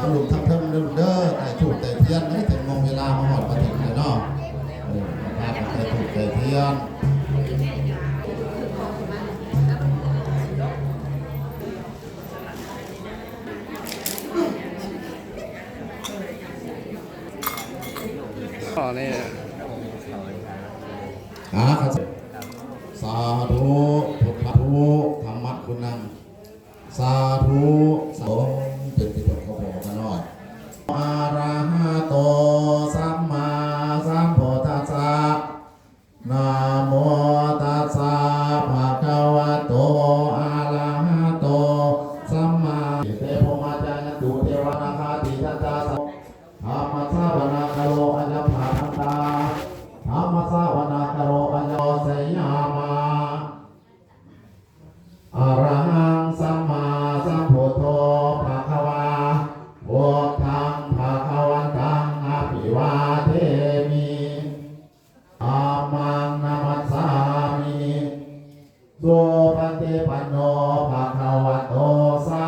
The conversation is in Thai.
ทั้งลุมทั้งเพิ่มเด้อแต่ถูกแต่เทียนไม่ถึงมองเวลามาหอดมาถึงเลยเนาะนะครับแต่ถูกแต่เทียนต่อเลยครับสาธุพุทธธุธรรมะคุณนังสาธุสงฆ์เป็นที่ถูกเขาบอกกันหน่อยอะระหะโตสัมมาสัมพุทธัสสะนะโมตัสสะภะคะวะโตอะระหะโตสัมมาเตโพมาจายันตุเทวนาคาติยันตาสัมธรรมสาวนาคโรอัญญภาคันตาธรรมสาวนาคโรอัญญเสยามาอะระหังสัมมาสัมพุทโธภะคะวาพุทธังภะคะวันตังอะภิวาเทมิธัมมังนะมัสสามิสุปฏิปันโนภะคะวะโตสา